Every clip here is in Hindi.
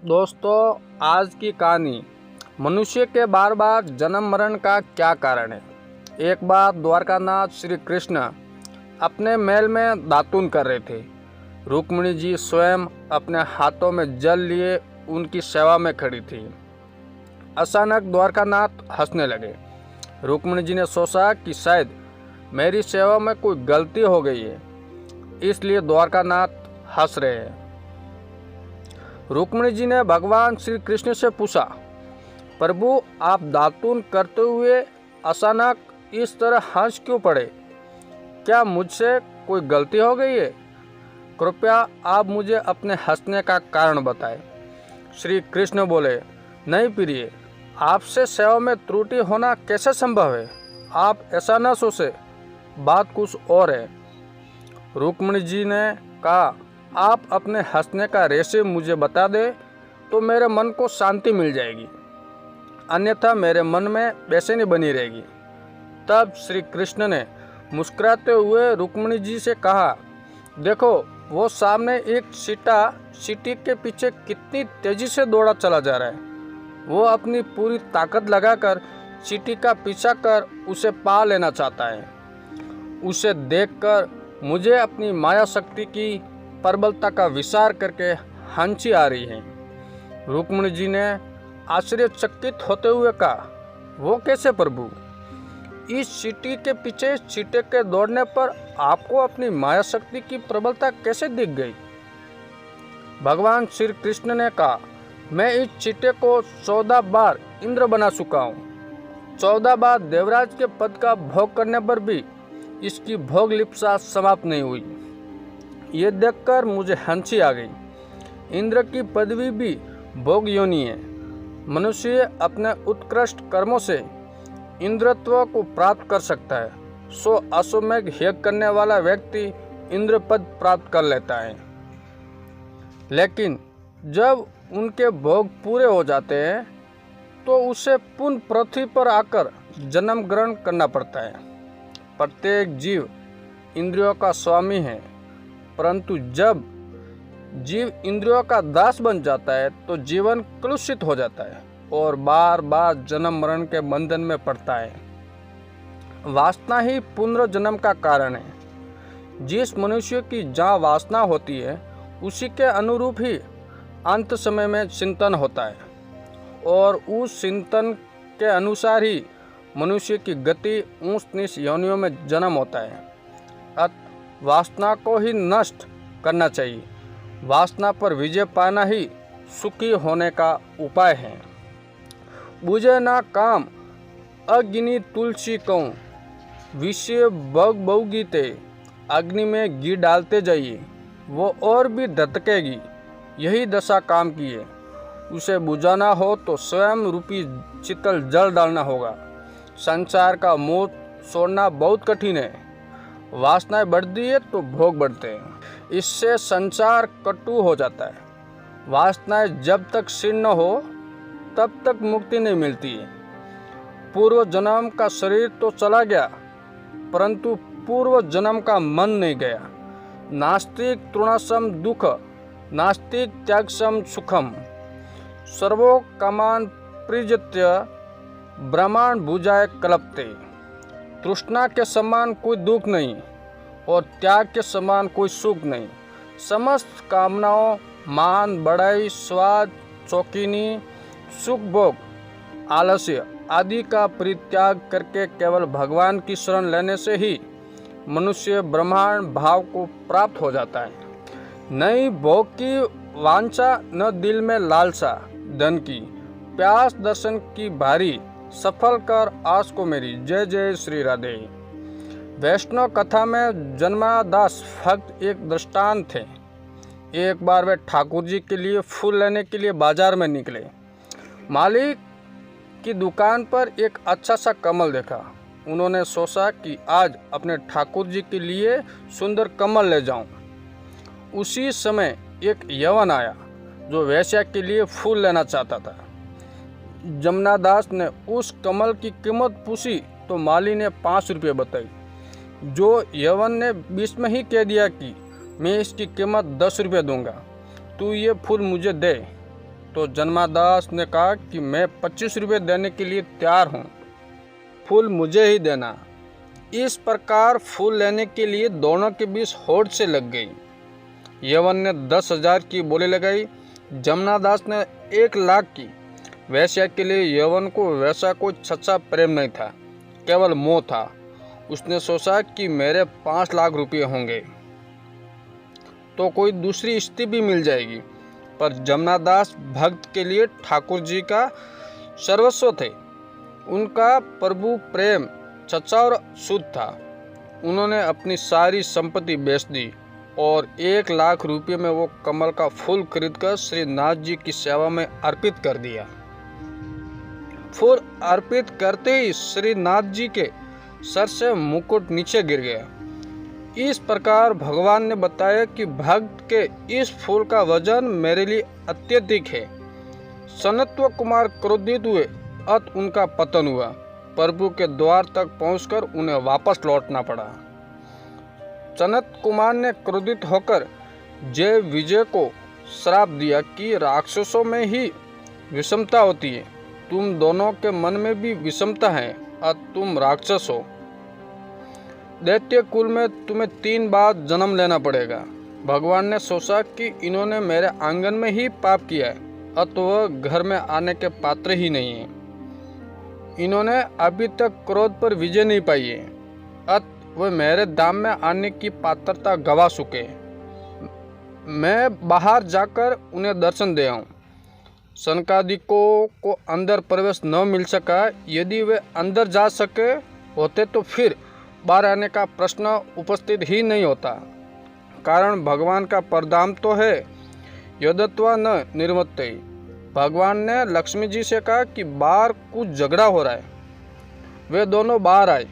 दोस्तों, आज की कहानी मनुष्य के बार बार जन्म मरण का क्या कारण है। एक बार द्वारकानाथ श्री कृष्ण अपने महल में दातून कर रहे थे। रुक्मिणी जी स्वयं अपने हाथों में जल लिए उनकी सेवा में खड़ी थी। अचानक द्वारकानाथ हंसने लगे। रुक्मिणी जी ने सोचा कि शायद मेरी सेवा में कोई गलती हो गई है, इसलिए द्वारकानाथ हंस रहे हैं। रुक्मिणी जी ने भगवान श्री कृष्ण से पूछा, प्रभु आप दातून करते हुए अचानक इस तरह हंस क्यों पड़े? क्या मुझसे कोई गलती हो गई है? कृपया आप मुझे अपने हंसने का कारण बताएं। श्री कृष्ण बोले, नहीं प्रिय, आपसे सेवा में त्रुटि होना कैसे संभव है? आप ऐसा न सोचे, बात कुछ और है। रुक्मिणी जी ने कहा, आप अपने हंसने का रहस्य मुझे बता दें तो मेरे मन को शांति मिल जाएगी, अन्यथा मेरे मन में बेचैनी बनी रहेगी। तब श्री कृष्ण ने मुस्कुराते हुए रुक्मिणी जी से कहा, देखो वो सामने एक चींटी के पीछे कितनी तेजी से दौड़ा चला जा रहा है। वो अपनी पूरी ताकत लगाकर चींटी का पीछा कर उसे पा लेना चाहता है। उसे देखकर मुझे अपनी माया शक्ति की प्रबलता का विचार करके हंसी आ रही है। रुक्मिणी जी ने आश्चर्यचकित होते हुए कहा, वो कैसे प्रभु? इस चींटी के पीछे चींटे के दौड़ने पर आपको अपनी माया शक्ति की प्रबलता कैसे दिख गई? भगवान श्री कृष्ण ने कहा, मैं इस चींटे को 14 बार इंद्र बना चुका हूँ। 14 बार देवराज के पद का भोग करने पर भी इसकी भोग लिप्सा समाप्त नहीं हुई। ये देखकर मुझे हंसी आ गई। इंद्र की पदवी भी भोग योनि है। मनुष्य अपने उत्कृष्ट कर्मों से इंद्रत्व को प्राप्त कर सकता है। सो अश्वमेध यज्ञ करने वाला व्यक्ति इंद्र पद प्राप्त कर लेता है, लेकिन जब उनके भोग पूरे हो जाते हैं तो उसे पुनः पृथ्वी पर आकर जन्म ग्रहण करना पड़ता है। प्रत्येक जीव इंद्रियों का स्वामी है, परंतु जब जीव इंद्रियों का दास बन जाता है तो जीवन कलुषित हो जाता है और बार बार जन्म मरण के बंधन में पड़ता है। वासना ही पुनर्जन्म का कारण है। जिस मनुष्य की जहाँ वासना होती है उसी के अनुरूप ही अंत समय में चिंतन होता है और उस चिंतन के अनुसार ही मनुष्य की गति ऊंच नीच योनियों में जन्म होता है। अतः वासना को ही नष्ट करना चाहिए। वासना पर विजय पाना ही सुखी होने का उपाय है। बुझे ना काम अग्नि तुलसी कहूँ, विषय बग बउगीते, अग्नि में घी डालते जाइए वो और भी धधकेगी। यही दशा काम की है। उसे बुझाना हो तो स्वयं रूपी शीतल जल डालना होगा। संसार का मोह छोड़ना बहुत कठिन है। वासनाएं बढ़ती है तो भोग बढ़ते हैं। इससे संसार कटु हो जाता है। वासनाएं जब तक क्षीण न हो तब तक मुक्ति नहीं मिलती है। पूर्व जन्म का शरीर तो चला गया, परंतु पूर्व जन्म का मन नहीं गया। नास्तिक तृणासम दुख, नास्तिक त्यागसम सुखम, सर्वो कामान प्रिजत्य ब्रह्मांड भुजाए कल्पते। तृष्णा के समान कोई दुख नहीं और त्याग के समान कोई सुख नहीं। समस्त कामनाओं, मान बढ़ाई, स्वाद, शौकीनी, सुख भोग, आलस्य आदि का परित्याग करके केवल भगवान की शरण लेने से ही मनुष्य ब्रह्मांड भाव को प्राप्त हो जाता है। नई भोग की वांछा, न दिल में लालसा, धन की प्यास, दर्शन की भारी, सफल कर आस को मेरी। जय जय श्री राधे। वैष्णव कथा में जन्मादास भक्त एक दृष्टांत थे। एक बार वे ठाकुर जी के लिए फूल लेने के लिए बाजार में निकले। मालिक की दुकान पर एक अच्छा सा कमल देखा। उन्होंने सोचा कि आज अपने ठाकुर जी के लिए सुंदर कमल ले जाऊं। उसी समय एक यवन आया जो वेश्या के लिए फूल लेना चाहता था। जमनादास ने उस कमल की कीमत पूछी तो माली ने 5 रुपये बताई। जो यवन ने बीच में ही कह दिया कि मैं इसकी कीमत 10 रुपये दूंगा, तू ये फूल मुझे दे। तो जन्मादास ने कहा कि मैं 25 रुपये देने के लिए तैयार हूँ, फूल मुझे ही देना। इस प्रकार फूल लेने के लिए दोनों के बीच होड़ से लग गई। यवन ने 10,000 की बोली लगाई, जमनादास ने 1,00,000 की। वैश्या के लिए यवन को वैसा कोई सच्चा प्रेम नहीं था, केवल मोह था। उसने सोचा कि मेरे 5 लाख रुपये होंगे तो कोई दूसरी स्त्री भी मिल जाएगी, पर जमनादास भक्त के लिए ठाकुर जी का सर्वस्व थे। उनका प्रभु प्रेम सच्चा और शुद्ध था। उन्होंने अपनी सारी संपत्ति बेच दी और 1,00,000 रुपये में वो कमल का फूल खरीदकर श्रीनाथ जी की सेवा में अर्पित कर दिया। फूल अर्पित करते ही श्रीनाथ जी के सर से मुकुट नीचे गिर गया। इस प्रकार भगवान ने बताया कि भक्त के इस फूल का वजन मेरे लिए अत्यधिक है। सनत्व कुमार क्रोधित हुए, अत उनका पतन हुआ। प्रभु के द्वार तक पहुंचकर उन्हें वापस लौटना पड़ा। सनत कुमार ने क्रोधित होकर जय विजय को श्राप दिया कि राक्षसों में ही विषमता होती है, तुम दोनों के मन में भी विषमता है, अत तुम राक्षस हो। दैत्य कुल में तुम्हें 3 बार जन्म लेना पड़ेगा। भगवान ने सोचा कि इन्होंने मेरे आंगन में ही पाप किया है, अत वह घर में आने के पात्र ही नहीं है। इन्होंने अभी तक क्रोध पर विजय नहीं पाई है, अत वह मेरे धाम में आने की पात्रता गवा चुके। मैं बाहर जाकर उन्हें दर्शन दे आऊँ। सनकादिकों को अंदर प्रवेश न मिल सका। यदि वे अंदर जा सके होते तो फिर बाहर आने का प्रश्न उपस्थित ही नहीं होता। कारण भगवान का परधाम तो है, यदत्वा न निर्मत्ते। भगवान ने लक्ष्मी जी से कहा कि बाहर कुछ झगड़ा हो रहा है। वे दोनों बाहर आए।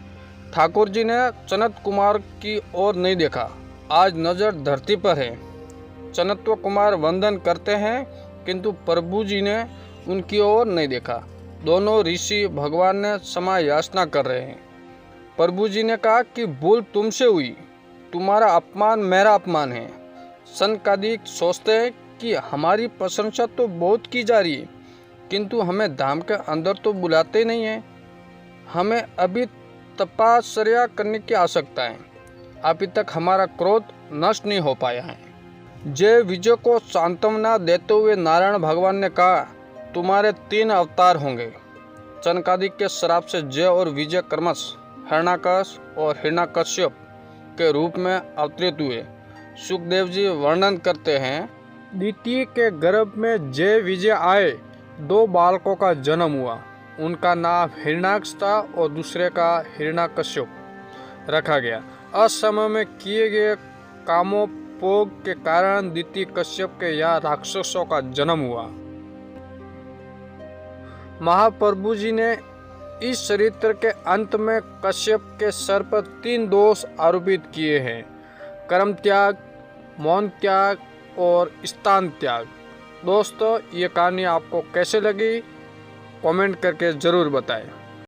ठाकुर जी ने सनत कुमार की ओर नहीं देखा, आज नज़र धरती पर है। सनत्व कुमार वंदन करते हैं, किंतु प्रभु जी ने उनकी ओर नहीं देखा। दोनों ऋषि भगवान ने क्षमा याचना कर रहे हैं। प्रभु जी ने कहा कि भूल तुमसे हुई, तुम्हारा अपमान मेरा अपमान है। सनकादिक सोचते हैं कि हमारी प्रशंसा तो बहुत की जा रही है, किंतु हमें धाम के अंदर तो बुलाते नहीं हैं। हमें अभी तपस्या करने की आवश्यकता है। अभी तक हमारा क्रोध नष्ट नहीं हो पाया है। जय विजय को सांत्वना देते हुए नारायण भगवान ने कहा, तुम्हारे 3 अवतार होंगे। सनकादिक के श्राप से जय और विजय क्रमश हिरण्याकश और हिरण्यकश्यप के रूप में अवतरित हुए। सुखदेव जी वर्णन करते हैं, द्वितीय के गर्भ में जय विजय आए, 2 बालकों का जन्म हुआ। उनका नाम हिरण्याक्ष था और दूसरे का हिरण्यकश्यप रखा गया। असमय में किए गए कामोपभोग के कारण द्वितीय कश्यप के यहाँ राक्षसों का जन्म हुआ। महाप्रभु जी ने इस चरित्र के अंत में कश्यप के सर पर 3 दोष आरोपित किए हैं, कर्म त्याग, मौन त्याग और स्थान त्याग। दोस्तों, ये कहानी आपको कैसे लगी कमेंट करके ज़रूर बताएं।